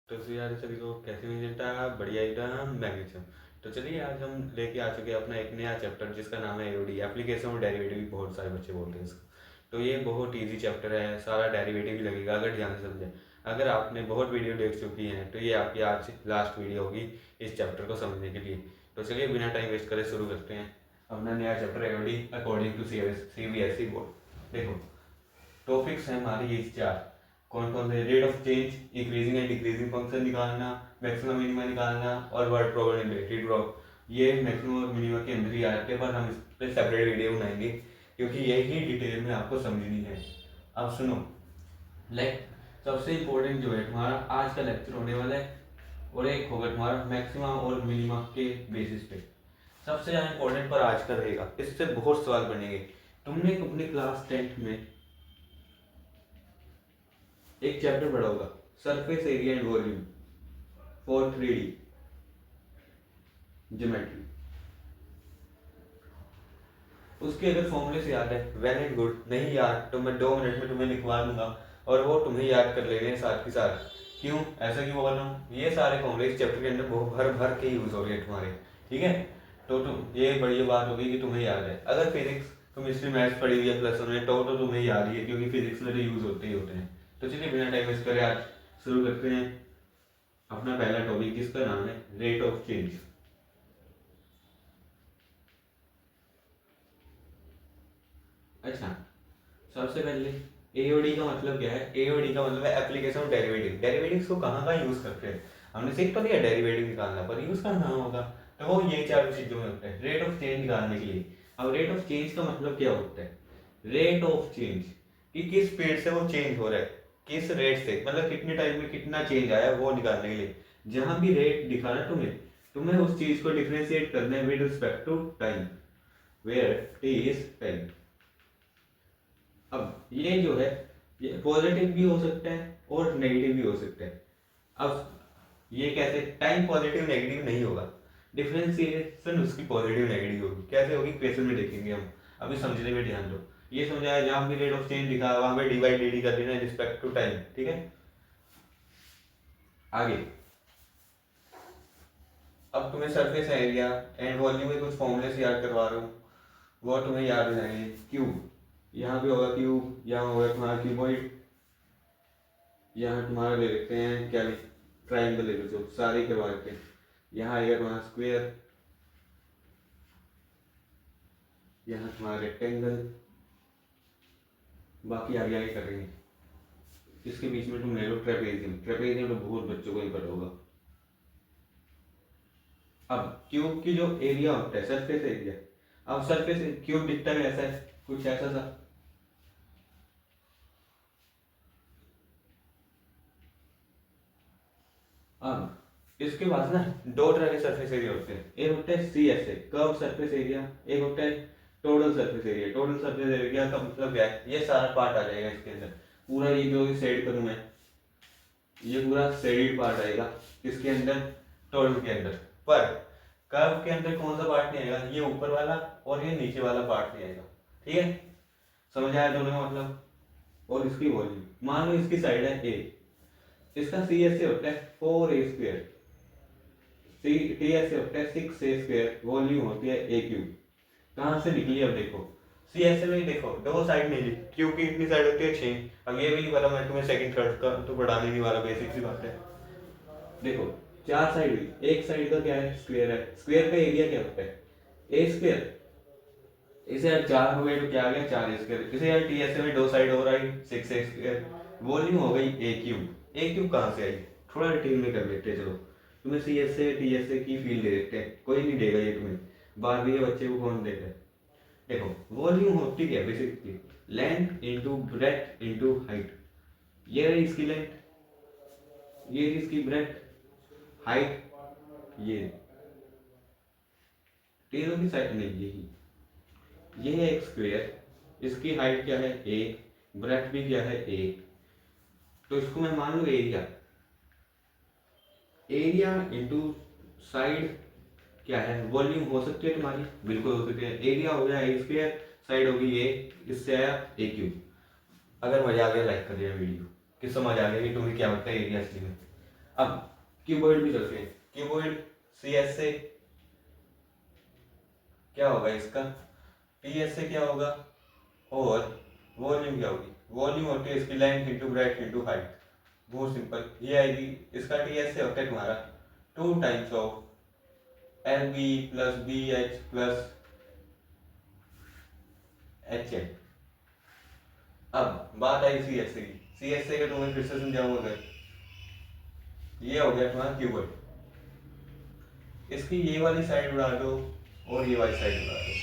तो फिर यार सभी को कैसे मिल जाता है बढ़िया एकदम मैग्नीशियम। तो चलिए आज हम लेके आ चुके हैं अपना एक नया चैप्टर जिसका नाम है एओडी एप्लीकेशन और डेरिवेटिव। बहुत सारे बच्चे बोलते हैं इसको। तो ये बहुत इजी चैप्टर है, सारा डेरिवेटिव भी लगेगा अगर ध्यान से समझे। अगर आपने बहुत वीडियो देख चुकी हैं तो ये आपकी आज लास्ट वीडियो होगी इस चैप्टर को समझने के लिए। तो चलिए बिना टाइम वेस्ट करे शुरू करते हैं अपना नया chapter AOD according to CBSE board. देखो टॉपिक्स हैं हमारे ये चार। कौन कौन से? Rate of change, increasing and decreasing function निकालना, मैक्सिमम मिनिमा निकालना और वर्ड प्रोबेबिलिटी ड्रॉ। ये मैक्सिमम और मिनिमा के अंदर ही आते हैं, पर हम इस पर सेपरेट वीडियो बनाएंगे क्योंकि यही डिटेल में आपको समझनी है। अब सुनो, लाइक सबसे इम्पोर्टेंट जो है तुम्हारा आज का लेक्चर होने वाला है और एक होगा तुम्हारा मैक्सिमम और मिनिमा के बेसिस पे। सबसे ज़्यादा इम्पोर्टेंट पर आज का रहेगा, इससे बहुत सवाल बनेंगे। तुमने अपने क्लास 10th में एक चैप्टर पढ़ा होगा, surface area and volume for 3D geometry. उसके अगर फॉर्मूले से याद है वेल एंड गुड, नहीं याद तो मैं 2 मिनट में तुम्हें लिखवा दूंगा और वो तुम्हें याद कर लेने हैं साथ के साथ। क्यों ऐसा क्यों बोल रहा हूँ? ये सारे फॉर्मूले इस चैप्टर के अंदर बहुत भर भर के यूज हो रहे हैं तुम्हारे, ठीक है। तो तुम ये बड़ी बात होगी कि तुम्हें याद है। अगर फिजिक्स केमिस्ट्री मैथ्स पढ़ी हुई है प्लस वन में तो तुम्हें याद ही है, क्योंकि फिजिक्स में तो यूज होते ही होते हैं। तो चलिए बिना टाइम वेस्ट करे आज शुरू करते हैं अपना पहला टॉपिक जिसका नाम है रेट ऑफ चेंज। अच्छा, सबसे पहले एओडी का मतलब क्या है? एओडी का मतलब है एप्लीकेशन ऑफ डेरिवेटिव। डेरिवेटिव्स को कहाँ कहाँ यूज करते हैं हमने सीख तो लिया, डेरिवेटिव निकालना, पर यूज कहाँ होगा? तो वो ये चार चीजों में होता है रेट ऑफ चेंज निकालने के लिए। अब रेट ऑफ चेंज का मतलब क्या होता है? रेट ऑफ चेंज कि किस स्पीड से वो चेंज हो रहा है, किस रेट से, मतलब कितने टाइम में कितना चेंज आया वो निकालने के लिए। जहां भी रेट दिखाना तुम्हें तुम्हें उस चीज को डिफरेंशिएट करना है with respect to time, where T is time. अब ये जो है ये पॉजिटिव भी हो सकता है और नेगेटिव भी हो सकता है। अब ये कैसे? टाइम पॉजिटिव नेगेटिव नहीं होगा, डिफरेंशिएशन उसकी पॉजिटिव नेगेटिव होगी। कैसे होगी क्वेश्चन में देखेंगे हम, अभी समझने में ध्यान दो। ये समझाया जहां भी रेट ऑफ चेंज दिखा वहां पे डिवाइड डी कर देना रिस्पेक्ट टू टाइम, ठीक है। आगे अब तुम्हें सरफेस एरिया एंड वॉल्यूम में कुछ फॉर्मूले से याद करवा रहा हूँ, वो तुम्हें याद हो जाएंगे। क्यूब, यहाँ पे होगा क्यूब, यहाँ होगा तुम्हारा क्यूबॉइड, यहाँ तुम्हारा ले लेते हैं क्या, ट्राइंगल ले लो, सारे करवा देते हैं। यहाँ आएगा तुम्हारा स्क्वायर, यहाँ तुम्हारा रेक्टेंगल, बाकी आगे आगे करेंगे। इसके बीच में तुम ले लो ट्रेपेजियम। ट्रेपेजियम तो बहुत बच्चों को ही पता होगा। अब क्यूब की जो एरिया होता है सरफेस एरिया, अब सरफेस क्यूब दिखता है ऐसा है, कुछ ऐसा सा। अब इसके बाद ना दो तरह के सरफेस एरिया होते हैं। एक होता है C S A curve surface area, एक होता है total surface area. Total surface area का मतलब क्या है? ये सारा पार्ट आ जाएगा इसके अंदर, पूरा ये जो शेड करूं मैं, ये पूरा शेडेड पार्ट आएगा इसके अंदर, टोटल के अंदर। पर कर्व के अंदर कौन सा पार्ट नहीं आएगा? ये ऊपर वाला और ये नीचे वाला पार्ट नहीं आएगा, ठीक है। समझ आया दोनों का मतलब? और इसकी वॉल्यूम मान लो इसकी साइड है ए, इसका सी एस ए होता है 4a², सी टी एस ए होता है 6a², वॉल्यूम होती है ए क्यूब। कहाँ से निकली? अब देखो सी एस ए में देखो दो साइड निकली, क्यूब की कितनी साइड होती है? 6। अब ये भी नहीं पता, मैं तुम्हें सेकंड थर्ड का तो पढ़ाने नहीं वाला, बेसिक सी बात है। देखो 4 साइड हुई, एक साइड का क्या है? स्क्वायर है। स्क्वायर का एरिया क्या होता है? ए²। इसे यार 4 हो गए तो क्या आ गया? 4a²। इसे यार टी एस ए में दो साइड हो रहा है 6a², वॉल्यूम हो गई ए क्यूब। ए क्यूब कहाँ से आई? थोड़ा डिटेल में कर लेते हैं चलो। तुम्हें C S A T S A की फील दे देते हैं, कोई नहीं देगा ये तुम्हें, 12वीं के बच्चे को कौन देगा। देखो वॉल्यूम होती क्या basically? Length into breadth into height. ये रही इसकी लेंथ, ये रही इसकी ब्रेथ, हाइट ये तीनों की साइड नहीं, यही ये है एक स्क्वायर, इसकी हाइट क्या है? ए, ब्रेथ भी क्या है? ए। तो इसको मैं मान लू एरिया, एरिया इंटू साइड क्या है? वॉल्यूम हो सकती है तुम्हारी, बिल्कुल हो सकती है। एरिया हो गया ए स्क्वायर, साइड होगी ए, इससे आया ए क्यूब। अगर मजा आ गया लाइक कर दिया वीडियो कि समझ आ गया कि तुम्हें क्या होता है एरिया असली में। अब क्यूबॉइड भी चलते हैं। क्यूबॉइड सी एस से क्या होगा इसका, टी एस से क्या होगा, और वॉल्यूम क्या होगी, वॉल्यूम होती है इसकी length into breadth into height, बहुत सिंपल ये आएगी। इसका टी एस से होता है तुम्हारा 2 times of L B plus B H plus H L. अब बात आई सी एस से की, सी एस से का तुम्हें फिर से समझाऊंगा अगर, ये हो गया तुम्हारा क्यूबॉइड, इसकी ये वाली साइड उड़ा दो और ये वाली साइड उड़ा दो,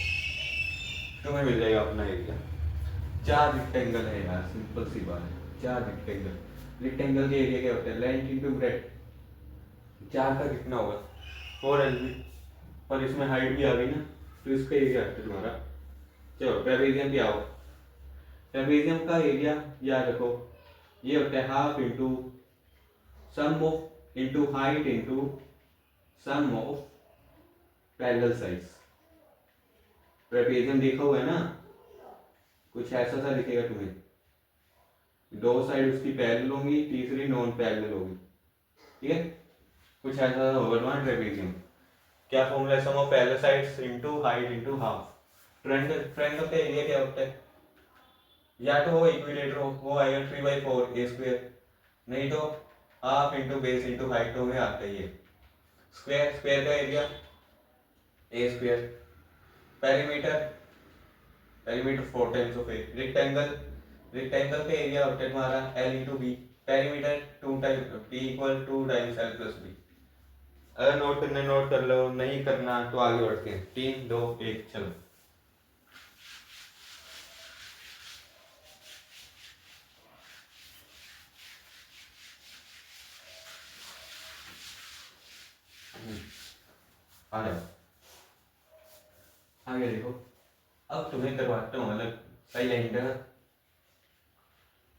तुम्हें मिल जाएगा अपना एरिया। 4 रेक्टेंगल है यार, सिंपल सी बात है, 4 रेक्टेंगल, रेक्टेंगल के एरिया क्या होता है, लेंथ इंटू ब्रेड्थ, 4 का कितना होगा 4 एलबी, और इसमें हाइट भी आ गई ना, तो इसका एरिया आता है तुम्हारा। चलो ट्रेपेजियम भी आओ, ट्रेपेजियम का एरिया याद रखो, ये होता है half into sum of into height into sum of parallel sides. Trapezium देखा हुआ है ना, कुछ ऐसा सा दिखेगा तुम्हें, 2 साइड उसकी पैरेलल होंगी, तीसरी नॉन पैरेलल होगी, ठीक है, कुछ ऐसा होगा तुम्हारा ट्रेपेजियम। क्या फॉर्मूला है, sum of parallel sides into height into half. Triangle का एरिया क्या होता है, या तो वो इक्विलेटर हो, वो आएगा 3/4 ए स्क्वायर, नहीं तो half into base into height, तो हमें आता है ये स्क्वायर, स्क्वायर का area A square, perimeter, perimeter 4 times of A, rectangle, rectangle का एरिया होता है तुम्हारा L into B, perimeter 2 times B equal 2 times L plus B. अगर नोट करना नोट कर लो, नहीं करना तो आगे बढ़ते हैं। 3 2 1 चलो। आ जाओ आगे देखो, अब तुम्हें करवाता हूँ अलग साइलेंडर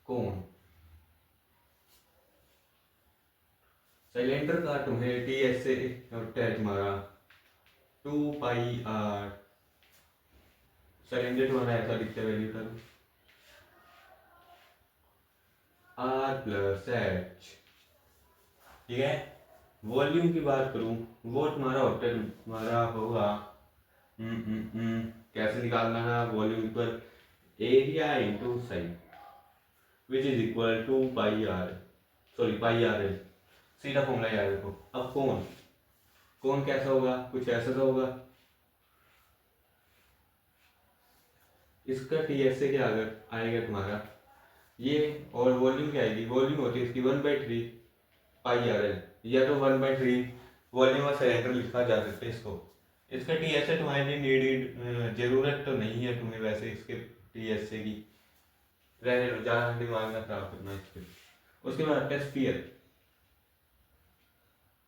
कौन, साइलेंडर का तुम्हें टी एस से होता है तुम्हारा 2 पाई आर, साइलेंडर तुम्हारा ऐसा दिखता है वैल्यू का आर प्लस एच, ठीक है। वॉल्यूम की बात करूं, वो तुम्हारा होता है, तुम्हारा होगा कैसे निकालना है, volume equal area into side which is equal to pi R, sorry pi R L, सीधा फॉर्मूला याद रखो। अब कौन, कौन कैसा होगा, कुछ ऐसा सा होगा, इसका टी एस से क्या आएगा तुम्हारा ये, और वॉल्यूम क्या आएगी, वॉल्यूम होती है इसकी 1/3 पाई आर एल, या तो 1/3 वॉल्यूम ऑफ सिलेंडर लिखा जा सकता है इसको। इसका टी एस से तुम्हारे लिए नीडेड जरूरत तो नहीं है तुम्हें वैसे इसके टी एस से की, रहने दो, ज़्यादा दिमाग ना खराब करना इसके। उसके बाद आता है स्फीयर,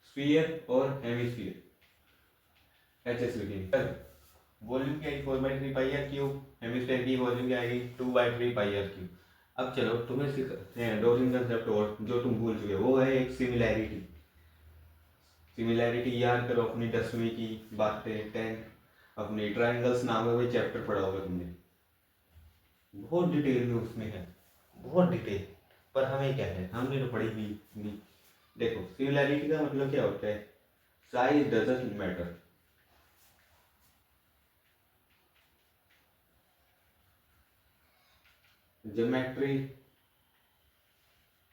स्फीयर और हेमिस्फीयर, एच एस लिखेंगे। वॉल्यूम क्या आएगी 4/3 पाई आर क्यूब, हेमिस्फीयर की वॉल्यूम क्या आएगी 2/3 पाई आर क्यूब। अब चलो तुम्हें सिखाते हैं 2-3 कंसेप्ट और जो तुम भूल चुके हो, वो है एक सिमिलैरिटी, सिमिलैरिटी याद करो अपनी 10वीं की बातें, 10 अपने ट्रायंगल्स नाम का कोई चैप्टर पढ़ा होगा तुमने, बहुत डिटेल में उसमें है, बहुत डिटेल, पर हमें क्या है, हमने तो पढ़ी भी नहीं। देखो सिमिलैरिटी का मतलब क्या होता है, size doesn't matter, geometry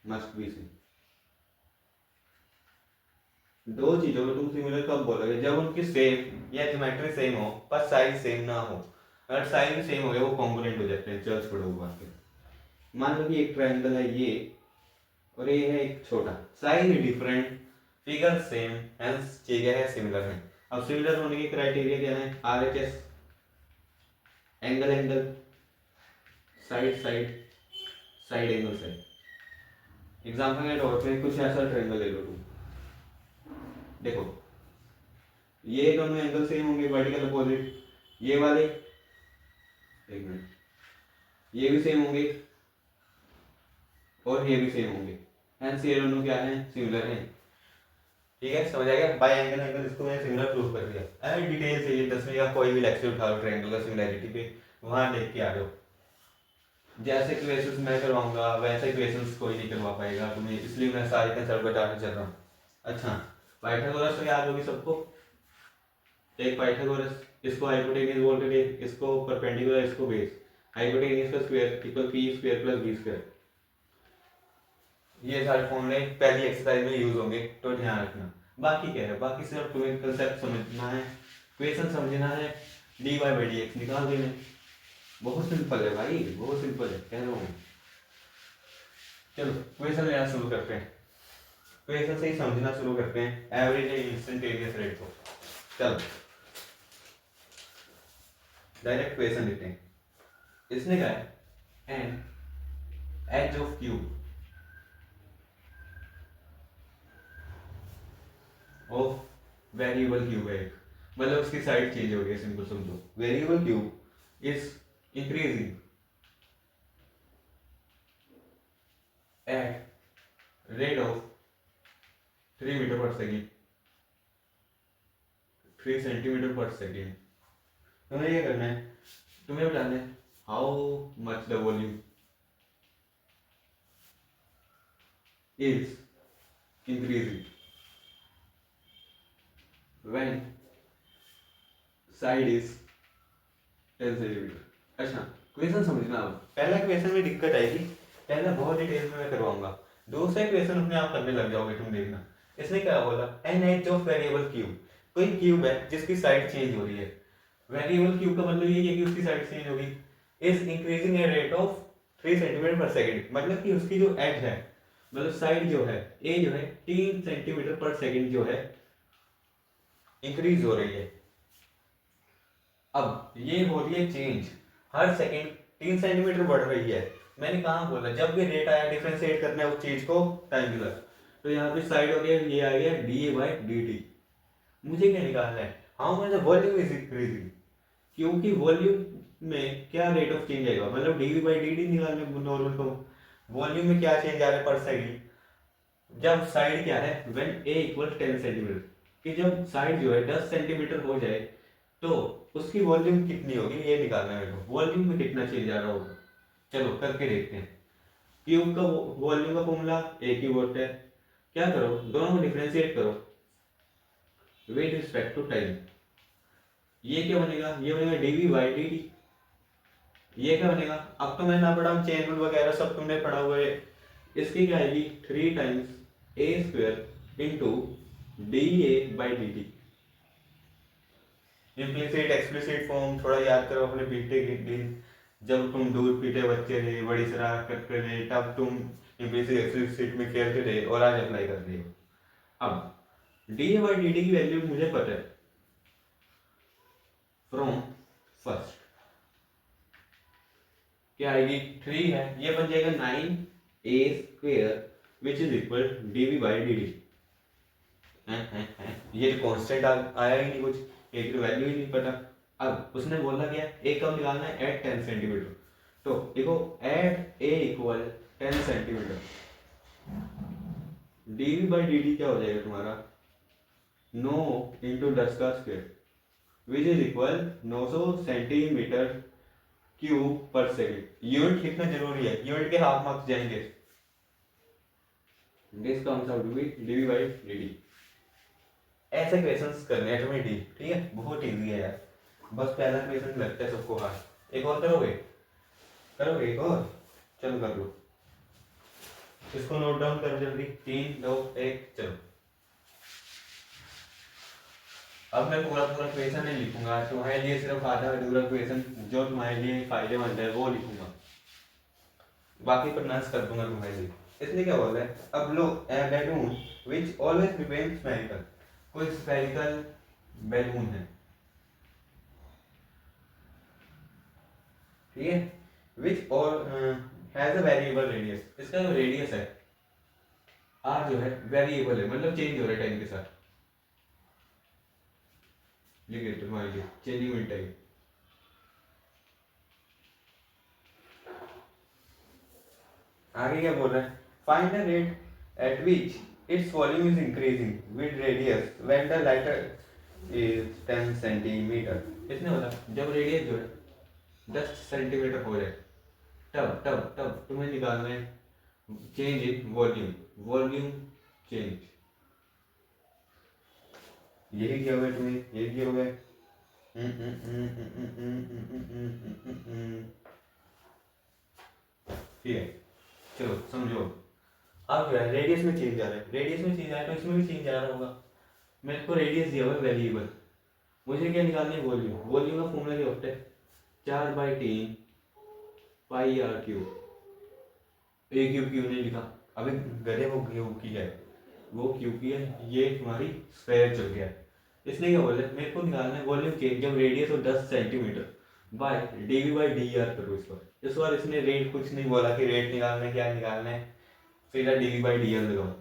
must be same. दो चीजों को तुम सिमिलर कब बोलोगे, जब उनकी सेम या ज्योमेट्री सेम हो पर साइज सेम ना हो। अगर साइज भी सेम हो गया वो कॉम्पोनेंट हो जाते हैं, चल छोड़ो वो बात है। मान लो कि एक ट्रायंगल है ये, और ये है एक छोटा, size different, figure same, hence चीजें है सिमिलर है। अब सिमिलर होने की क्राइटेरिया क्या है, RHS, angle angle, side side, side angle side. Example के तौर पे कुछ ऐसा ट्रायंगल ले लो तुम, देखो ये दोनों एंगल सेम होंगे, वर्टिकल अपोजिट, ये वाले एक मिनट, ये भी सेम होंगे और ये भी सेम होंगे, हेंस ये दोनों क्या हैं, सिमिलर हैं, ठीक है। समझ आ गया, बाय एंगल एंगल इसको मैंने सिमिलर प्रूफ कर दिया। अगर डिटेल चाहिए 10वीं का कोई भी लेक्चर उठाओ ट्रायंगल का सिमिलैरिटी पे, वहां देख के आ जाओ, जैसे क्वेश्चंस मैं करवाऊंगा वैसे क्वेश्चंस कोई नहीं करवा पाएगा तुम्हें, इसलिए मैं सारे कंसेप्ट बताने चल रहा हूँ। अच्छा, पाइथागोरस तो याद होगी सबको। एक पाइथागोरस, इसको हाइपोटेन्यूज बोलते थे, इसको परपेंडिकुलर, इसको बेस। हाइपोटेन्यूज का square equal P square plus B square. ये सारे फॉर्मूले पहली एक्सरसाइज में यूज होंगे, तो ध्यान रखना। बाकी क्या है, बाकी सिर्फ तुम्हें कंसेप्ट समझना है, क्वेश्चन समझना है, D Y by D X निकाल देना। बहुत सिंपल है भाई, बहुत सिंपल है, कह रहा हूँ। चलो क्वेश्चन लेना शुरू करते हैं, क्वेश्चन से ही समझना शुरू करते हैं एवरेज इंस्टेंटेनियस रेट को। चलो डायरेक्ट क्वेश्चन लेते हैं। इसने कहा है an edge of cube of variable cube है, मतलब उसकी साइड चेंज हो गई, सिंपल समझो। Variable cube is increasing at rate of 3 metre पर सेकेंड, 3 सेंटीमीटर पर सेकेंड। तुम्हें ये करना है, तुम्हें बताना है how much the volume is increasing when side is 10 centimetre. अच्छा क्वेश्चन समझना। अब पहला क्वेश्चन में दिक्कत आएगी, पहला बहुत डिटेल में मैं करवाऊंगा, दूसरा क्वेश्चन अपने आप करने लग जाओगे तुम, देखना। इसने क्या बोला, an edge of variable cube, कोई क्यूब है जिसकी साइड चेंज हो रही है। वेरिएबल क्यूब का मतलब ये है कि उसकी साइड चेंज होगी, is increasing at rate of 3 centimetre पर सेकेंड, मतलब कि उसकी जो एज है, मतलब साइड जो है, ए जो है 3 सेंटीमीटर पर सेकेंड जो है इंक्रीज हो रही है। अब ये हो रही है चेंज, हर सेकंड 3 सेंटीमीटर बढ़ रही है। मैंने कहा बोला, जब भी रेट आया डिफरेंशिएट करना है उस चीज को टाइम के। तो यहाँ पे साइड हो गया, ये आ गया D A by D T. मुझे क्या निकालना है, how much the volume is increasing, क्योंकि वॉल्यूम में क्या रेट ऑफ चेंज आएगा, मतलब D V by D T निकालना नॉर्मल को। वॉल्यूम में क्या चेंज आ रहा है पर सेकंड, जब साइड क्या है, व्हेन ए इक्वल 10 सेंटीमीटर, कि जब साइड जो है 10 सेंटीमीटर हो जाए तो उसकी वॉल्यूम कितनी होगी, ये निकालना है मेरे को, वॉल्यूम में कितना चेंज आ रहा होगा। चलो करके देखते हैं। क्यूब का वॉल्यूम का फॉर्मूला ए क्यूब होता है, क्या करो दोनों को डिफरेंशिएट करो विद रिस्पेक्ट टू टाइम। ये क्या बनेगा, ये बनेगा डीवी बाई डी टी। ये क्या बनेगा, अब तो मैं ना पढ़ा, चेन रूल वगैरह सब तुमने पढ़ा हुआ है। इसकी क्या आएगी, 3 times A square into D A by D T. Implicit explicit form थोड़ा याद करो अपने बीटे के दिन, जब तुम दूध पीते बच्चे थे, बड़ी शरारत करते थे, तब तुम इम्प्लिसिट एक्सप्लिसिट में खेलते थे और आज अप्लाई कर रहे हो। अब D A by D T की वैल्यू मुझे पता है फ्रॉम फर्स्ट, क्या आएगी, 3 है, ये बन जाएगा 9 a square which is equal D V by D T. ये कांस्टेंट आया ही नहीं कुछ, ए की वैल्यू ही नहीं पता। अब उसने बोला क्या, ए कब निकालना है, एट 10 सेंटीमीटर। तो देखो at A equal 10 centimetre, D V by D T क्या हो जाएगा तुम्हारा, 9 इंटू 10 का square which is equal 900 centimetre cube पर सेकेंड। यूनिट लिखना जरूरी है, यूनिट के हाफ मार्क्स जाएंगे। This comes out to be D by D T. ऐसे क्वेश्चंस करने हैं तुम्हें डी, ठीक है, बहुत इजी है यार, बस पहला क्वेश्चन लगता है सबको हार्ड। एक और करोगे, करोगे एक और, चलो कर लो, इसको नोट डाउन करो जल्दी, 3 2 1 चलो। अब मैं पूरा पूरा क्वेश्चन नहीं लिखूंगा, तुम्हारे लिए सिर्फ आधा अधूरा क्वेश्चन जो तुम्हारे लिए फायदेमंद है वो लिखूंगा, बाकी प्रोनाउंस कर दूंगा तुम्हारे लिए। इसने क्या बोला है, अब लो a balloon which always remain spherical, कोई स्फेरिकल बैलून है, ठीक है, विच और हैज अ वेरिएबल रेडियस, इसका जो रेडियस है आर जो है वेरिएबल है, मतलब चेंज हो रहा है टाइम के साथ। लिख देते तुम्हारे लिए चेंजिंग विद टाइम। आगे क्या बोल रहा है, find the rate at which its volume is increasing with radius when the lighter is 10 centimetre. इसने बोला जब रेडियस जो है 10 सेंटीमीटर हो जाए तब तब तब तुम्हें निकालना है change in volume, volume change. यही किया हुआ है तुम्हें, यही किया हुआ है। ठीक है, चलो समझो। अब क्या है, रेडियस में चेंज आ रहा है, रेडियस में चेंज आया तो इसमें भी चेंज आ रहा होगा। मेरे को रेडियस दिया हुआ है वेरिएबल, मुझे क्या निकालनी है, वॉल्यूम। वॉल्यूम का फॉर्मूला क्या होता है, 4/3 पाई आर क्यूब। ए क्यूब क्यों नहीं लिखा, अभी गधे वो क्यूब की है, वो क्यूब की है, ये हमारी स्क्वायर चल गया। इसलिए क्या बोले, मेरे को निकालना है वॉल्यूम चेंज जब रेडियस हो 10 centimetre by DV by D R करो इस बार। इस बार इसने रेट कुछ नहीं बोला कि रेट निकालना है, क्या निकालना है, सीधा डीवी बाई डी आर लगाओ।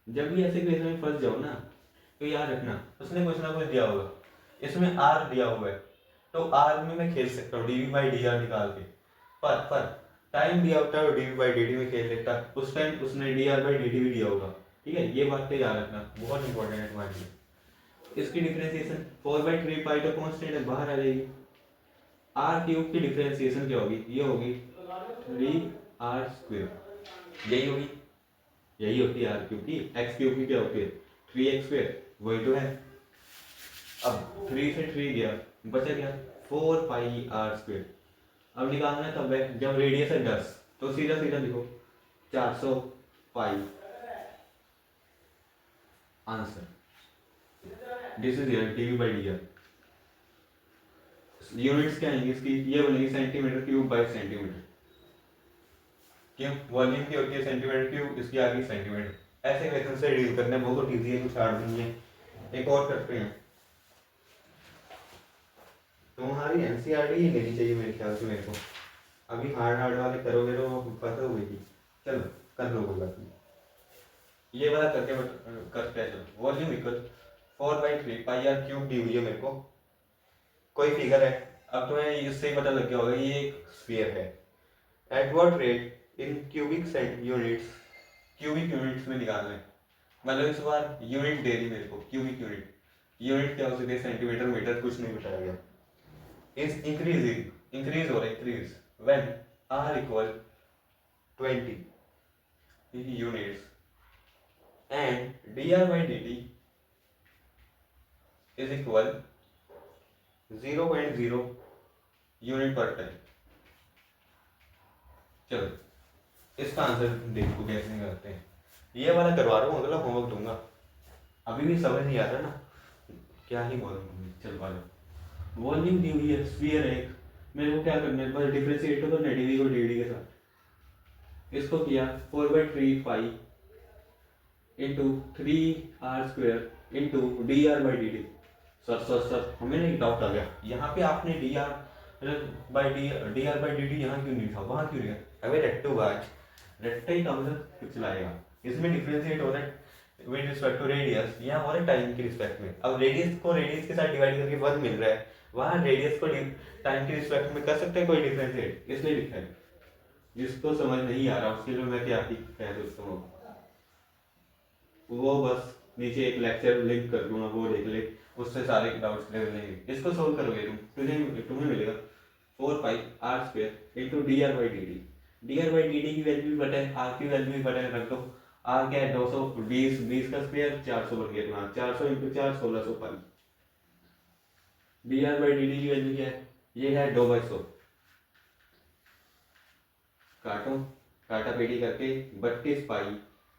जब भी ऐसे क्वेश्चन में फंस जाओ ना, तो याद रखना उसने कुछ ना कुछ दिया होगा, इसमें आर दिया हुआ है तो आर में मैं खेल सकता हूँ डीवी बाई डी आर निकाल के। पर टाइम दिया होता है डीवी बाई डी टी में खेल लेता, उस टाइम उसने D R by D T भी दिया होगा। ठीक है, ये बात तो याद रखना, बहुत इंपॉर्टेंट है तुम्हारे लिए। इसकी डिफरेंशिएशन 4/3 पाई तो कांस्टेंट है, बाहर आ जाएगी। आर क्यूब की डिफरेंशिएशन क्या होगी, ये होगी 3r², यही होगी, यही होती है आर क्यूब की। एक्स क्यूब की क्या होती है 3x², वही तो है। अब 3 से 3 गया, बचा क्या 4πr²। अब निकालना है तब है जब रेडियस है 10, तो सीधा सीधा लिखो 400 pi answer. This is your DV by D R. Units क्या आएंगी इसकी, ये बनेगी सेंटीमीटर क्यूब बाई सेंटीमीटर। क्यों, वॉल्यूम की होती है सेंटीमीटर क्यूब, इसकी आ गई सेंटीमीटर। ऐसे क्वेश्चन से डील करना बहुत ईजी है, कुछ हार्ड नहीं है। एक और करते हैं, तुम्हारी एनसीईआरटी ही लेनी चाहिए मेरे ख्याल से मेरे को। अभी हार्ड हार्ड वाले करोगे तो पता होगी। चलो कर लो, कोई बात नहीं। ये वाला करके करते हैं। चलो volume equal 4/3 pi R cube दी हुई है मेरे को, कोई फिगर है। अब तुम्हें इससे ही पता लग गया होगा ये एक स्फीयर है। At what rate in cubic units, cubic units में निकालना है। मतलब इस बार यूनिट दे दी मेरे को, क्यूबिक यूनिट। यूनिट क्या हो सकती है, सेंटीमीटर मीटर, कुछ नहीं बताया गया। इज इंक्रीजिंग, इंक्रीज हो रहा है, increase when R equal 20 units and dr by dt is equal 0.0 unit पर टाइम। चलो इसका आंसर देखो कैसे करते हैं। ये वाला करवा रहा हूँ, अगला होमवर्क दूंगा। अभी भी समझ नहीं आ रहा ना, क्या ही बोलूँ। चल वाला वॉल्यूम दी हुई है, स्फीयर है एक, मेरे को क्या करना है, बस डिफरेंशिएट तो करना है डीवी को डी के साथ। इसको किया 4/3 pi into 3r² into D R by D T. Sir हमें नहीं डाउट आ गया, यहाँ पे आपने D R by D T यहाँ क्यों नहीं था, वहाँ क्यों नहीं है। अबे रट्टू बाज, रट्टा ही कम से कुछ लाएगा। इसमें डिफरेंशिएट हो रहा है विद रिस्पेक्ट टू रेडियस, यहाँ हो रहा है टाइम के रिस्पेक्ट में। अब रेडियस को रेडियस के साथ डिवाइड करके 1 मिल रहा है, वहाँ रेडियस को टाइम के रिस्पेक्ट में कर सकते हैं कोई डिफरेंशिएट, इसलिए लिखा है। जिसको समझ नहीं आ रहा उसके लिए मैं क्या ही कह दोस्तों, वो बस नीचे एक लेक्चर लिंक कर दूंगा, वो देख ले, उससे सारे डाउट्स क्लियर हो जाएंगे। इसको सोल्व करोगे तुम्हें मिलेगा 4πr² into D R by D T. D R by D T की वैल्यू भी पता है, आर की वैल्यू भी पता है, रख दो। आर क्या है 220, 20 का स्क्वायर 400 बन गया तुम्हारा, 400 into 4 1600 pi. D R by D T की वैल्यू क्या है, ये है 2/100। काटो, काटा पेटी करके 32 पाई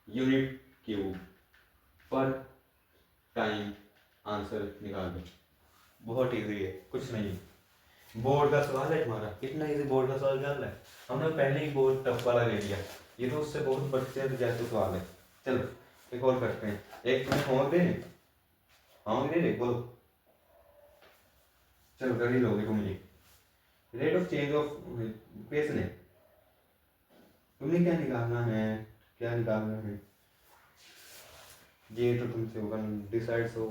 यूनिट क्यूब पर टाइम आंसर निकाल दो। बहुत इजी है, कुछ नहीं। बोर्ड का सवाल है तुम्हारा, इतना इजी बोर्ड का सवाल चल रहा है। हमने पहले ही बहुत टफ वाला ले लिया, ये तो उससे बहुत बच्चे जैसे सवाल है। चलो एक और करते हैं। एक तुम्हें होमवर्क दे दे बोलो। चलो कर ही लोगे तुम ये। Rate of change of pace ने तुमने क्या निकालना है, क्या निकालना है, ये तो तुमसे होगा डिसाइड। सो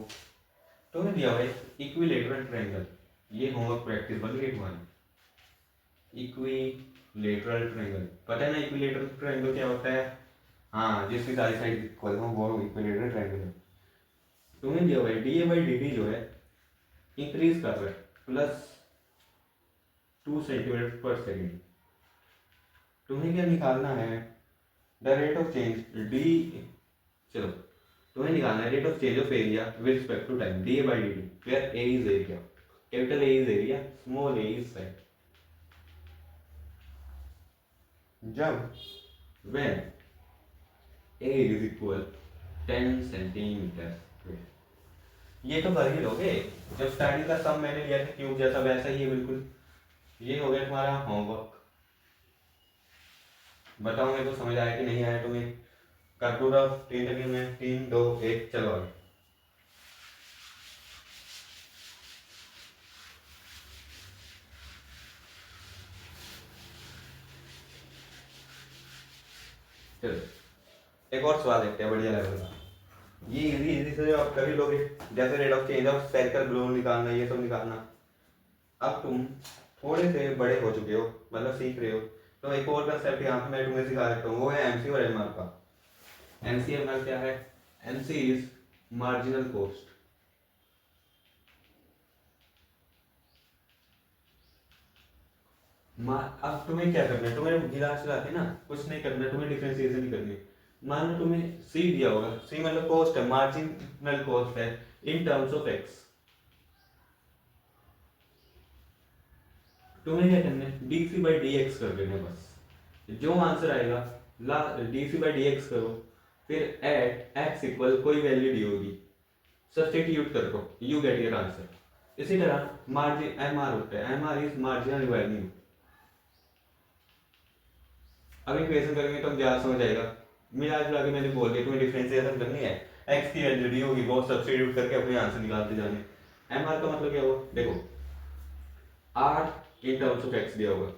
तुम्हें दिया हुआ है इक्विलेटरल ट्रायंगल, ये होमवर्क प्रैक्टिस बन गई तुम्हारी। इक्विलेटरल ट्रायंगल पता है ना, इक्विलेटरल ट्रायंगल क्या होता है, हाँ जिसकी सारी साइड इक्वल हो वो इक्विलेटरल ट्रायंगल है। तुम्हें दिया हुआ है D A by D T जो है इंक्रीज कर रहा है +2 सेंटीमीटर पर सेकेंड। तुम्हें क्या निकालना है, the rate of change D. चलो तुम्हें निकालना है rate of change of area with respect to time D A by D T, where A is area, capital A is area, small A is side. जब when a is equal 10 centimetre, ये तो कर ही लोगे, जब starting का सम मैंने लिया था क्यूब जैसा वैसा ही है बिल्कुल। ये हो गया तुम्हारा होमवर्क। बताओ मेरे को समझ आया कि नहीं आया तुम्हें? कर दो रफ 3 सेकंड में, 3 2 1 चलो आगे। चलो एक और सवाल देखते हैं बढ़िया लेवल का। ये इजी इजी से आप कर ही लोगे, जैसे rate of change of spherical balloon निकालना, ये सब निकालना। अब तुम थोड़े से बड़े हो चुके हो, मतलब सीख रहे हो, तो एक और कंसेप्ट यहाँ पे मैं तुम्हें सिखा देता हूँ, वो है एमसी और एमआर का। एमसी एमआर क्या है? MC is marginal cost. अब तुम्हें क्या करना है, तुम्हें गिरा चला के ना कुछ नहीं करना, तुम्हें डिफरेंशिएशन नहीं करनी। मान लो तुम्हें सी दिया होगा, सी मतलब कॉस्ट है, मार्जिनल कॉस्ट है इन टर्म्स ऑफ एक्स। तुम्हें क्या करना है, D C by D X कर देना बस। जो आंसर आएगा ला D C by D X करो, फिर एट एक्स इक्वल कोई वैल्यू दी होगी, सब्स्टिट्यूट कर दो, यू गेट योर आंसर। इसी तरह मार्जिन एम आर होता है, M R is marginal value. अब इक्वेशन करेंगे तो ज्यादा समझ आएगा। मिला जुला के मैंने बोल दिया, तुम्हें डिफरेंशिएशन करनी है, एक्स की वैल्यू दी होगी, वो सब्स्टिट्यूट करके अपने आंसर निकालते जाने। एम आर का मतलब क्या हुआ, देखो R in terms of X दिया होगा,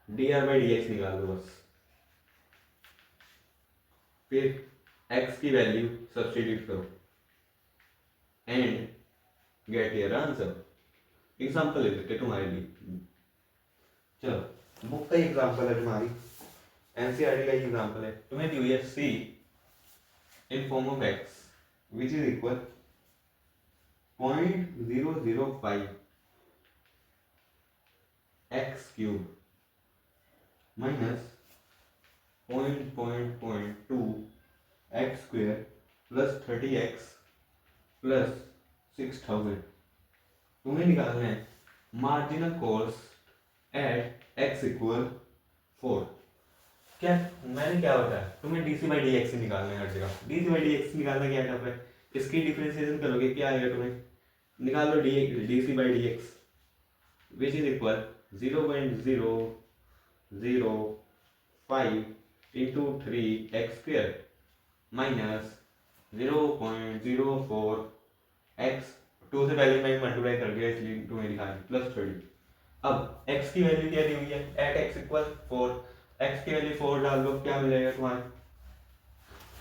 D R by D X निकाल दो बस, फिर एक्स की वैल्यू सब्स्टिट्यूट करो and get your answer. Example ले लेते तुम्हारे लिए। चलो बुक का एग्जाम्पल है तुम्हारी, एनसीईआरटी का एग्जाम्पल है। तुम्हें दी हुई है C in form of X which is equal 0.005 X cube minus 0.2 X square plus 30x plus 6000। तुम्हें निकालना है marginal cost at X equal 4। क्या मैंने क्या बताया तुम्हें, डीसी बाई डी एक्स निकालना है हर जगह। डीसी बाई डी एक्स निकालना क्या टफ है, इसकी डिफरेंशिएशन करोगे क्या आएगा, तुम्हें निकाल लो D C by D X which is equal 0.005 into 3 X square minus 0.04 X, 2 से पहले मैं मल्टीप्लाई कर दिया इसलिए तुम्हें लिखा है प्लस 30। अब x की वैल्यू क्या दी हुई है, एट एक्स इक्वल 4, x की वैल्यू 4 डाल दो, क्या मिलेगा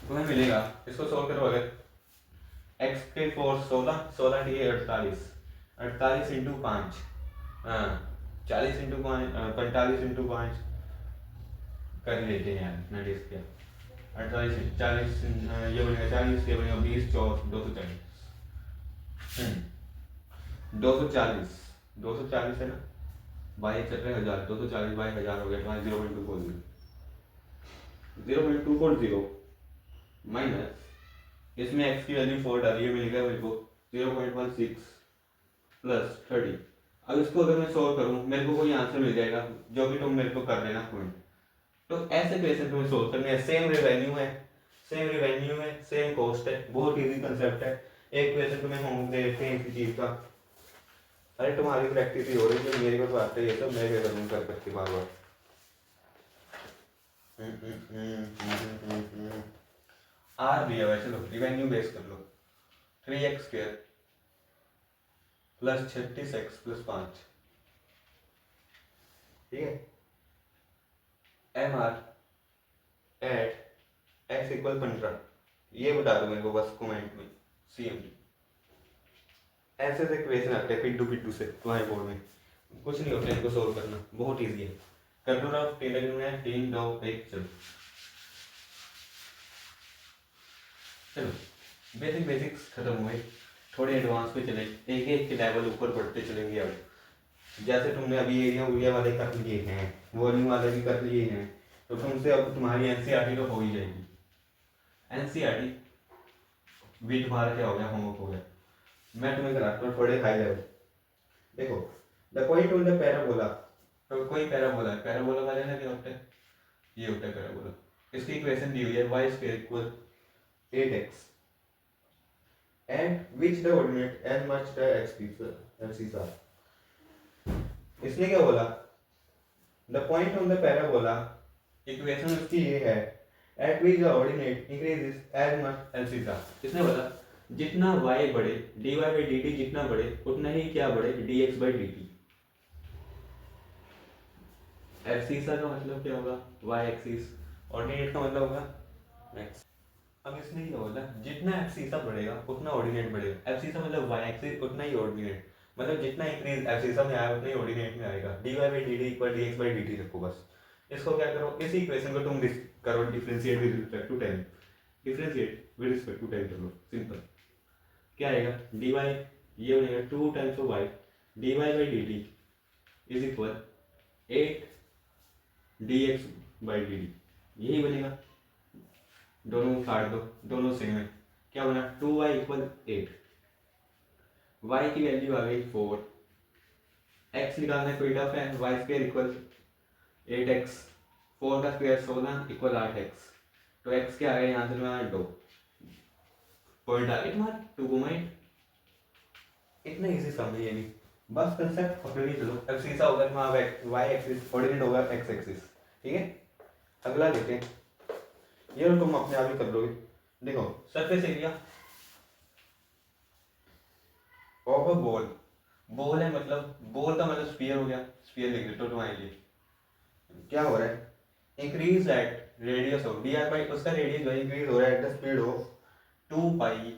तुम्हें मिलेगा, इसको सोल्व करो अगर x के 4 16, 16 डी 48, 48 इंटू 5, 40 इंटू 5, 45 इंटू 5 कर लेते हैं यार, मैं डिस्क किया 48 40, ये बनेगा 40, ये बनेगा 20 4 240, 240 240 है ना, बाई चल रहे 1000, 240 बाई 1000 हो गया तुम्हारा 0.240, 0.240 माइनस इसमें x की वैल्यू 4 डालिए, मिलेगा मेरे को 0.16 प्लस 30। अब इसको अगर मैं सोल्व करूं मेरे को कोई आंसर मिल जाएगा, जो कि तुम मेरे को कर देना पॉइंट। तो ऐसे क्वेश्चन तुम्हें सोल्व करने हैं, सेम रेवेन्यू है, सेम कॉस्ट है, बहुत इजी कंसेप्ट है। एक क्वेश्चन तुम्हें होमवर्क दे देते हैं इसी चीज का। अरे तुम्हारी प्रैक्टिस ही हो रही है, मेरे को तो आता ही है, तो मैं क्या करूँ कर करके बार बार। आर दिया हुआ है, चलो रिवेन्यू बेस कर लो, 3x square plus 36x plus 5, ठीक है। M R at X equal 15, ये बता दो मेरे को बस कमेंट में, CMD। ऐसे ऐसे क्वेश्चन आते हैं पिड्डू से तुम्हारे बोर्ड में, कुछ नहीं होता इनको सोल्व करना, बहुत इजी है। कर दो ना 3 2 1 चलो। चलो बेसिक्स खत्म हुए, थोड़े एडवांस पे चले, एक एक के लेवल ऊपर बढ़ते चलेंगे। अब जैसे तुमने अभी एरिया वाले कर लिए हैं, वॉल्यूम वाले भी कर लिए हैं, तो तुमसे अब तुम्हारी एनसीईआरटी तो हो ही जाएगी। एनसीईआरटी भी तुम्हारा क्या हो गया, होमवर्क हो गया। मैं तुम्हें कराता हूँ थोड़े हाई लेवल। देखो the point on the parabola, तो कोई पैराबोला है, पैराबोला वाले ना क्या होता है, ये होता है पैराबोला। इसकी इक्वेशन दी हुई है y square equal 8x and which the ordinate n much the axis are. इसने क्या बोला, the point on the parabola, equation उसकी ये है, at which the ordinate increases as much axis are. इसने बोला जितना y बढ़े dy बाई dt जितना बढ़े उतना ही क्या बढ़े dx बाई dt। एक्सिस का मतलब क्या होगा, y एक्सिस, ऑर्डिनेट का मतलब होगा x। अब इसने क्या बोला, जितना एब्सिसा बढ़ेगा उतना ऑर्डिनेट बढ़ेगा। एब्सिसा मतलब y एक्सिस उतना ही ऑर्डिनेट, मतलब जितना इंक्रीज एब्सिसा में आया उतना ही ऑर्डिनेट में आएगा। dy by dt equal dx by dt रखो बस। इसको क्या करो, इसी इक्वेशन को तुम करो differentiate with respect to time, differentiate with respect to time करो, सिंपल। क्या आएगा, dy ये हो जाएगा 2 times of y dy by dt is equal 8 dx by dt, यही बनेगा। दोनों को काट दो, दोनों सेम है, क्या बना 2y इक्वल 8, y की वैल्यू आ गई 4, x निकालना कोई टफ है, y स्क्वायर इक्वल 8x, 4 का स्क्वायर 16 इक्वल 8x, तो x क्या आ गया यहाँ से तुम्हारा 2, पॉइंट आ गया तुम्हारा 2 को माइट। इतना इजी सम है ये नहीं, बस कंसेप्ट पकड़ के चलो। एक्सिस होगा तुम्हारा y एक्सिस, ऑर्डिनेट होगा x एक्सिस, ठीक है। अगला देखते हैं, ये तुम अपने आप ही कर लोगे। देखो surface area of a ball, ball है मतलब बॉल का मतलब स्फीयर हो गया, स्फीयर लिख देते हो तुम्हारे लिए। क्या हो रहा है, increase at radius of D R by, उसका रेडियस जो इंक्रीज हो रहा है at the speed of 2 pi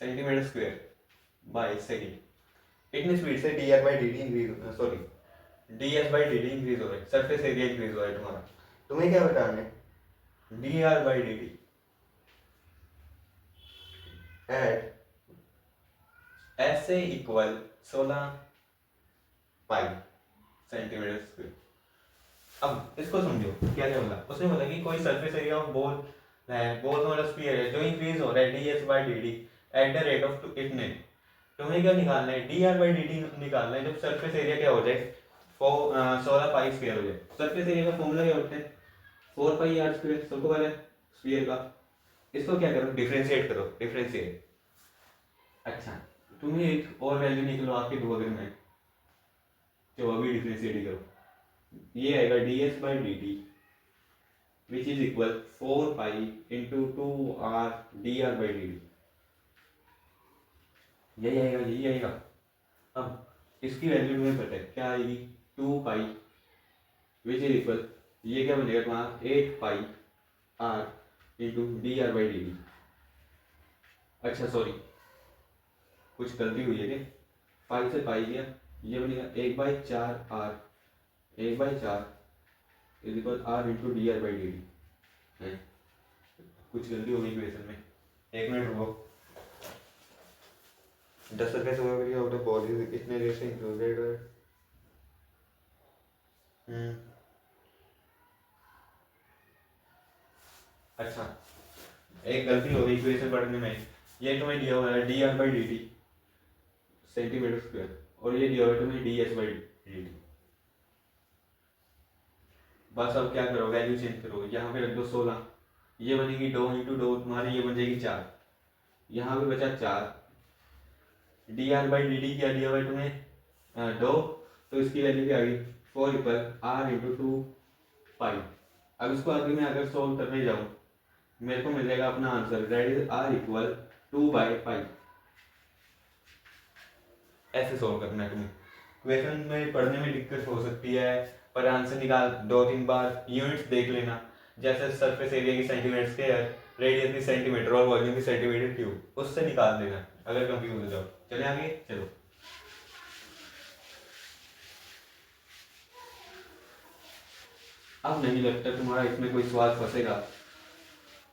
centimetre square by second. इतनी स्पीड से D R by D D increase, sorry D S by D D increase हो रहा है, सरफेस एरिया इंक्रीज हो रहा है तुम्हारा। तुम्हें क्या बताना है, D R by D D at ऐसे इक्वल 16 पाई सेंटीमीटर स्क्वायर। अब इसको समझो क्या क्या बोला, उसने बोला कि कोई सरफेस एरिया ऑफ बॉल है, बॉल का मतलब स्फीयर है जो इंक्रीज हो रहा है D S by D D at the rate of इतने। तुम्हें क्या निकालना है, D R by D D निकालना है जब सरफेस एरिया क्या हो जाए 16 पाई स्क्वायर हो जाए। सरफेस एरिया का फॉर्मूला क्या होता है, 4 पाई आर स्क्वायर, सबको पता है स्फीयर का। इसको क्या करो, डिफरेंशिएट करो, डिफरेंशिएट। अच्छा तुम्हें एक और वैल्यू निकलो आपके दो अगर में, तो अभी डिफरेंशिएट ही करो। ये आएगा D S by D T which is equal 4 pi into 2 R D R by D T, यही आएगा, यही आएगा। अब इसकी वैल्यू तुम्हें पता है क्या आएगी, 2 पाई विच इज इक्वल, ये क्या बनेगा तुम्हारा 8 pi R into D R by D T. अच्छा सॉरी कुछ गलती हुई है क्या, पाई से पाई गया, ये बनेगा 1/4 R, 1/4 is equal R into D R by D D. कुछ गलती हो गई इक्वेशन में, एक मिनट रुको। 10 surface area of the ball is इतने रेशो इंक्लूडेड। अच्छा एक गलती हो गई इक्वेशन पढ़ने में, ये तुम्हें दिया हुआ है D R by D T centimetre square और ये दिया हुआ है तुम्हें D S by D T. बस अब क्या करो, वैल्यू चेंज करो, यहाँ पे रख दो 16, ये बनेगी 2 इंटू 2 तुम्हारी, ये बन जाएगी 4, यहाँ पे बचा 4, D R by D T क्या दिया हुआ है तुम्हें 2, तो इसकी वैल्यू क्या आ गई 4 इक्वल आर इंटू 2 पाई। अब इसको आगे मैं अगर सोल्व करने जाऊँ मेरे को मिल जाएगा अपना answer, that is R equal 2/पाई। ऐसे सोल्व करना है तुम्हें, क्वेश्चन में पढ़ने में दिक्कत हो सकती है पर आंसर निकाल 2-3 बार यूनिट्स देख लेना, जैसे सरफेस एरिया की सेंटीमीटर स्क्वायर, रेडियस की सेंटीमीटर और वॉल्यूम की सेंटीमीटर क्यूब, उससे निकाल देना अगर कंफ्यूज हो जाओ। चले आगे चलो। अब नहीं लगता तुम्हारा इसमें कोई सवाल फंसेगा।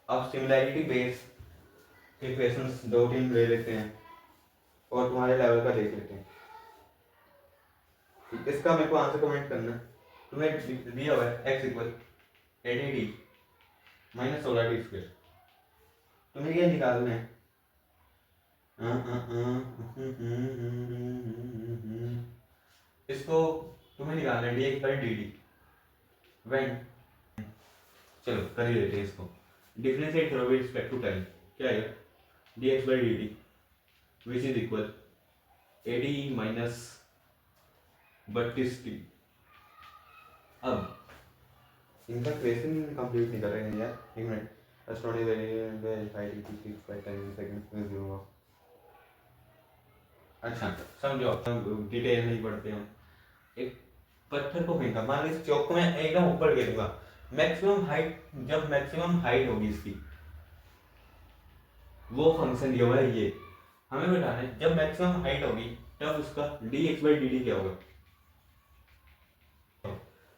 अब सिमिलैरिटी बेस इक्वेशंस 2-3 ले लेते हैं और तुम्हारे लेवल का देख लेते हैं। इसका मेरे को आंसर कमेंट करना है। तुम्हें दिया हुआ है x equal 80t minus 16t square, तुम्हें क्या निकालना है? इसको तुम्हें निकालना है D x by D D वैन। चलो कर ही लेते हैं इसको। डिफरेंशिएट करो विद रिस्पेक्ट टू टाइम। क्या आएगा? D x by D d which is equal a d minus 32t। अब इनका क्वेश्चन कंप्लीट नहीं कर रहे हैं यार, एक मिनट। अच्छा समझो, डिटेल नहीं पढ़ते हम। एक पत्थर को फेंका, मान लो इस चौक को मैं एकदम ऊपर गिरूंगा, मैक्सिमम हाइट, जब मैक्सिमम हाइट होगी इसकी, वो फंक्शन दिया हुआ है ये, हमें बताना है जब मैक्सिमम हाइट होगी तब उसका D x by D D क्या होगा।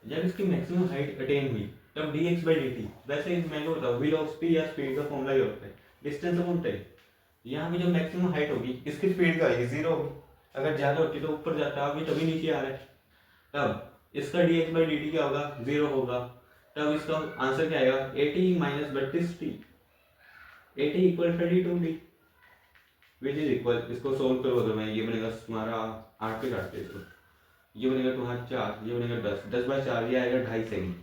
जब इसकी मैक्सिमम हाइट अटेन हुई तब D x by D T, वैसे मैं को बताऊँ वेलोसिटी या स्पीड का फॉर्मूला ही होता है डिस्टेंस अपॉन टाइम। यहाँ पे जब मैक्सिमम हाइट होगी इसकी स्पीड क्या आएगी? जीरो होगी। अगर ज़्यादा होती तो ऊपर जाता, अभी तभी नीचे आ रहा है, तब इसका D x by D T क्या होगा? जीरो होगा। तब इसका आंसर क्या आएगा? 80 minus 32t, 80 equal 32t which is equal, इसको सोल्व करो तो मैं ये बनेगा तुम्हारा 8 पे काटते इसको, ये बनेगा तुम्हारा 4, ये बनेगा 10, 10 बाई 4 ये आएगा 2.5 सेकंड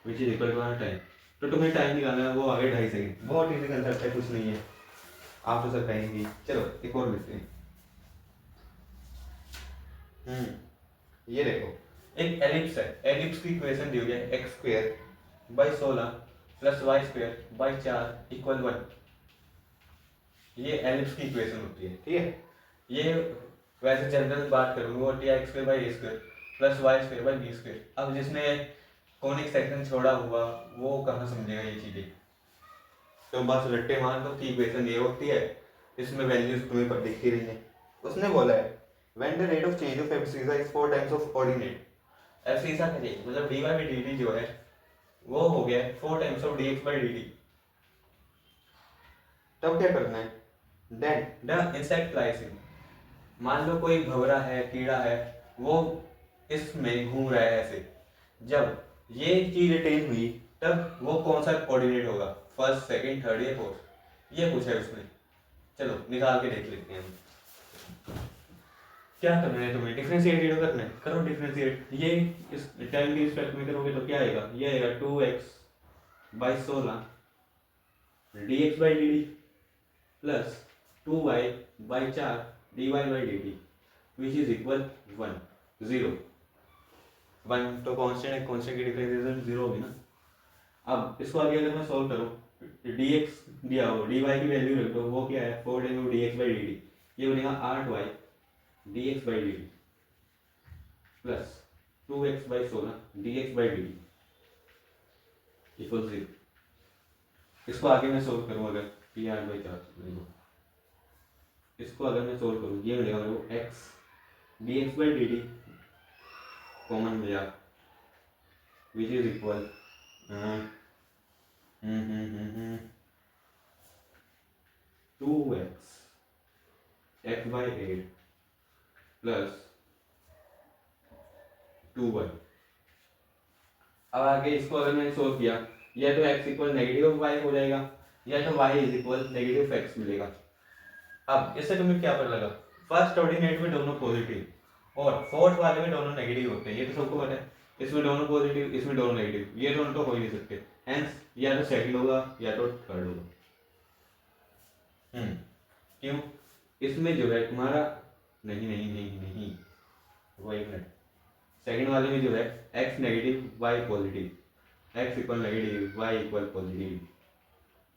विच इज इक्वल तुम्हारा टाइम। तो तुम्हें टाइम निकालना है, वो आ गया 2.5 सेकंड। बहुत इजी कंसेप्ट है, कुछ नहीं है, आप तो सर कहेंगे। चलो एक और लिखते हैं। ये देखो एक एलिप्स है, एलिप्स की इक्वेशन दी हुई है x square by 16 plus y square by 4 equal 1। ये एलिप्स की इक्वेशन होती है, ठीक है। ये वैसे जनरल बात करूँ वो होती है x square by a square plus y square by b square. अब जिसने कॉनिक सेक्शन छोड़ा हुआ वो कहाँ समझेगा ये चीज़ें, तो बस रट्टे मार दो कि इक्वेशन ये होती है, इसमें वैल्यूज तुम्हें पर दिख ही रही है। उसने बोला है when the rate of change of abscissa is 4 times of ordinate, abscissa का रेट मतलब dy by dt जो है वो हो गया 4 times of dx by dt। तब क्या करना है? then the insect lies in, मान लो कोई भंवरा है, कीड़ा है, वो इसमें घूम रहा है ऐसे, जब ये चीज अटेन हुई तब वो कौन सा कोऑर्डिनेट होगा? फर्स्ट, सेकंड, थर्ड या फोर्थ, ये पूछा है उसने। चलो निकाल के देख लेते हैं हम। क्या करना है तुम्हें? डिफरेंशिएट करना है, करो डिफरेंशिएट। ये इस टाइम के रिस्पेक्ट में करोगे तो क्या आएगा? ये आएगा 2x by 16 dx by D D plus 2y by 4 dy by D d which is equal 1 0। 1 तो कांस्टेंट है, कांस्टेंट की डिफरेंशिएशन 0 होगी ना। अब इसको आगे अगर मैं सॉल्व करूँ, dx दिया हो, dy की वैल्यू रख दो, वो क्या है 4 time dx by D D, ये बनेगा 8y dx by D D plus 2x by 16 dx by D D equal 0। इसको आगे मैं सोल्व करूँ अगर पी आर बाई 4, इसको अगर मैं सोल्व करूँ ये मिलेगा मेरे को x dx by D D common मिला which is equal 2x x by 8 plus 2y। अब आगे इसको अगर मैंने सोल्व किया, या तो x इक्वल नेगेटिव वाई हो जाएगा या तो y is equal negative x मिलेगा। अब इससे तुम्हें क्या पता लगा? फर्स्ट ऑर्डिनेट में दोनों पॉजिटिव और फोर्थ वाले में दोनों नेगेटिव होते हैं, ये तो सबको पता है। इसमें दोनों पॉजिटिव, इसमें दोनों नेगेटिव, ये दोनों तो हो ही नहीं सकते, हेंस या तो सेकंड होगा या तो थर्ड होगा। क्यों? इसमें जो है तुम्हारा नहीं नहीं नहीं नहीं वो एक मिनट, सेकंड वाले में जो है x negative y positive, x equal negative y equal positive,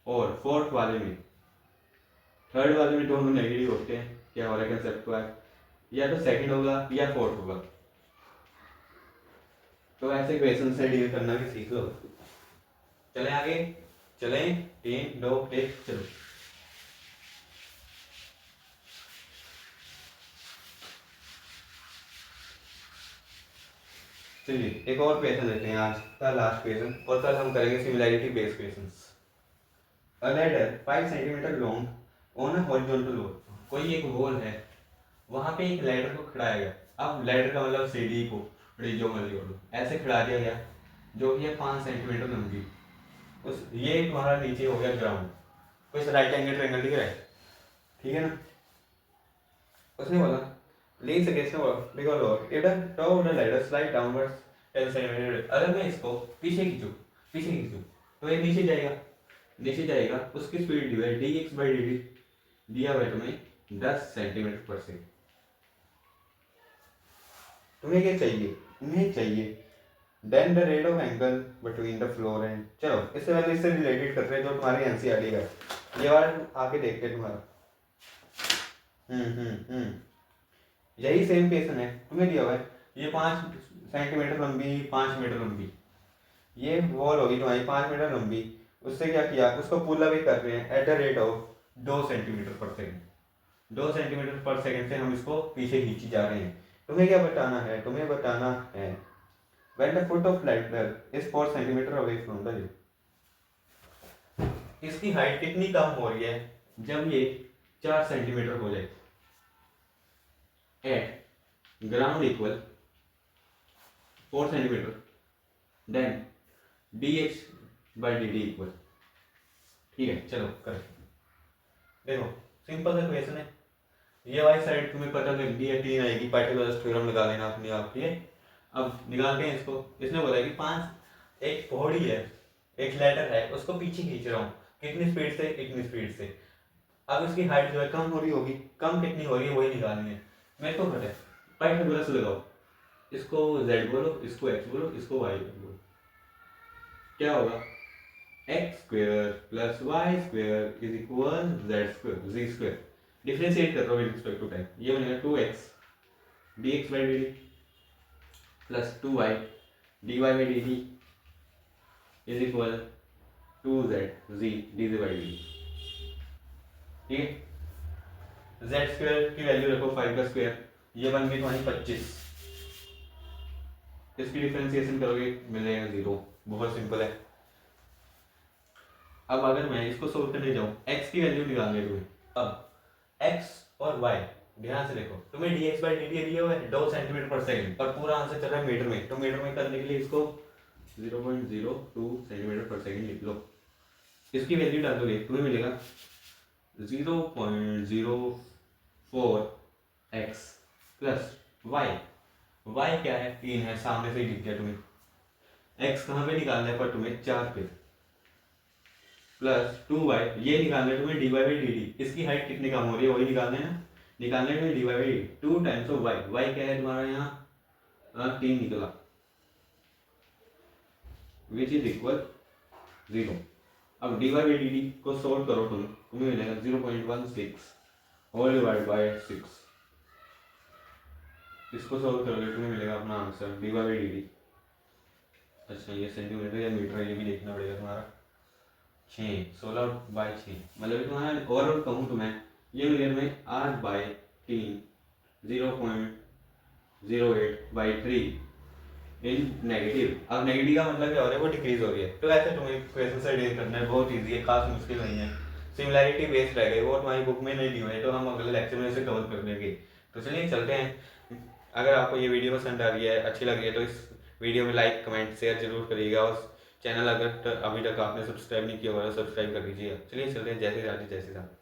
और फोर्थ वाले में, थर्ड वाले में दोनों नेगेटिव होते हैं। क्या हो रहा है कंसेप्ट का? या तो सेकंड होगा या फोर्थ होगा। तो ऐसे क्वेश्चन से डील करना भी सीख लो। चलें आगे, चलें 3 2 1 चलो। चलिए एक और क्वेश्चन लेते हैं, आज का लास्ट क्वेश्चन, और कल हम करेंगे similarity based questions. A ladder 5 centimetre long on a horizontal wall, कोई एक वॉल है, वहां पे एक लैडर को खड़ाया गया। अब लैडर का मतलब सीढ़ी को, जो मर्जी बोलो, ऐसे खड़ा दिया गया जो कि है 5 सेंटीमीटर लंबी। उस ये तुम्हारा नीचे हो गया ग्राउंड, कोई राइट एंगल ट्रायंगल दिख रहा है, ठीक है ना। उसने बोला leans against the wall because of if the top of the ladder slide downwards 10 centimeter, अगर मैं इसको पीछे खींचूं तो ये नीचे जाएगा, उसकी स्पीड डी है dx/dt, दिया हुआ है तुम्हें 10 सेंटीमीटर पर सेकंड। तुम्हें क्या चाहिए, तुम्हें चाहिए then the rate of angle between the floor and, चलो इससे पहले इससे रिलेटेड कर रहे हैं जो तुम्हारी एनसीईआरटी का है, ये बार आके देखते हैं तुम्हारा। यही सेम क्वेश्चन है, तुम्हें दिया हुआ है ये 5 सेंटीमीटर लंबी 5 मीटर लंबी, ये वॉल होगी तुम्हारी 5 मीटर लंबी, उससे क्या किया, उसको पुल अवे कर रहे हैं at the rate of 2 centimetre पर सेकंड, 2 सेंटीमीटर पर सेकंड से हम इसको पीछे खींची जा रहे हैं। तुम्हें क्या बताना है, तुम्हें बताना है when the foot of ladder is 4 centimetre away from the lip, इसकी हाइट कितनी कम हो रही है जब ये 4 सेंटीमीटर हो जाए, at ground equal 4 centimetre then dx/dt equal, ठीक है। चलो करें, देखो सिंपल सा क्वेश्चन है, ये वाली साइड तुम्हें पता लग गई है 3 आएगी, पाइथागोरस थ्योरम लगा लेना अपने आप, ठीक है। अब निकालते हैं इसको, इसने बोला कि 5 एक पौड़ी है, एक लैडर है, उसको पीछे खींच रहा हूँ, कितनी स्पीड से, इतनी स्पीड से। अब इसकी हाइट जो है कम हो रही होगी, कम कितनी हो रही है वही निकालनी है, मेरे को पता है। पाइथागोरस लगाओ, इसको z बोलो, इसको x बोलो, इसको y बोलो, क्या होगा x² + y² is equal z², differentiate कर रहा हूँ विद रिस्पेक्ट टू टाइम, ये बनेगा 2x dx/dt plus 2y dy/dt is equal 2z dz/dt, ठीक है। z² की वैल्यू रखो 5 का स्क्वायर, ये बन गई तुम्हारी 25, इसकी डिफरेंशिएशन करोगे मिलेगा 0, बहुत सिंपल है। अब अगर मैं इसको सोल्व करने जाऊं, x की वैल्यू निकालनी है तुम्हें, अब x और y ध्यान से देखो, तुम्हें dx/dt दिया हुआ है 2 सेंटीमीटर पर सेकंड, पर पूरा आंसर चल रहा है मीटर में, तो मीटर में करने के लिए इसको 0.02 सेंटीमीटर पर सेकंड लिख लो, इसकी वैल्यू डालोगे तुम्हें मिलेगा 0.04x प्लस y क्या है 3 है, सामने से ही दिख गया तुम्हें, x कहाँ पे निकालना है पर तुम्हें 4 पे, प्लस 2y ये निकालना है तुम्हें dy/dt, इसकी हाइट कितनी कम हो रही है वही निकालना है ना, निकालना है तुम्हें dy/dt 2 टाइम्स ऑफ y क्या है तुम्हारा यहाँ 3 निकला, विच इज इक्वल 0। अब dy/dt को सोल्व करो तुम्हें मिलेगा 0.16 होल डिवाइड बाय 6, इसको सोल्व करोगे तुम्हें मिलेगा अपना आंसर dy/dt, अच्छा ये सेंटीमीटर या मीटर ये भी देखना पड़ेगा तुम्हारा, 16/6, मतलब तुम्हारा ओवरऑल कहूँ तो मैं ये मिलेगा तुम्हें 8/3 0.08/3 इन नेगेटिव। अब नेगेटिव का मतलब क्या हो रहा है, वो डिक्रीज हो रही है, तो ऐसे तुम्हें क्वेश्चन से डील करना है, बहुत इजी है, खास मुश्किल नहीं है, सिमिलैरिटी बेस्ड रह गई, वो तुम्हारी बुक में नहीं दी हुई है, तो हम अगले लेक्चर में इसे कवर कर लेंगे। तो चलिए चलते हैं। अगर आपको ये वीडियो पसंद आ रही है, अच्छी लग रही है, तो इस वीडियो में लाइक कमेंट शेयर जरूर करिएगा, और चैनल अगर अभी तक आपने सब्सक्राइब नहीं किया हुआ है सब्सक्राइब कर लीजिएगा। चलिए चलते हैं, जैसे राजी जैसे साहब।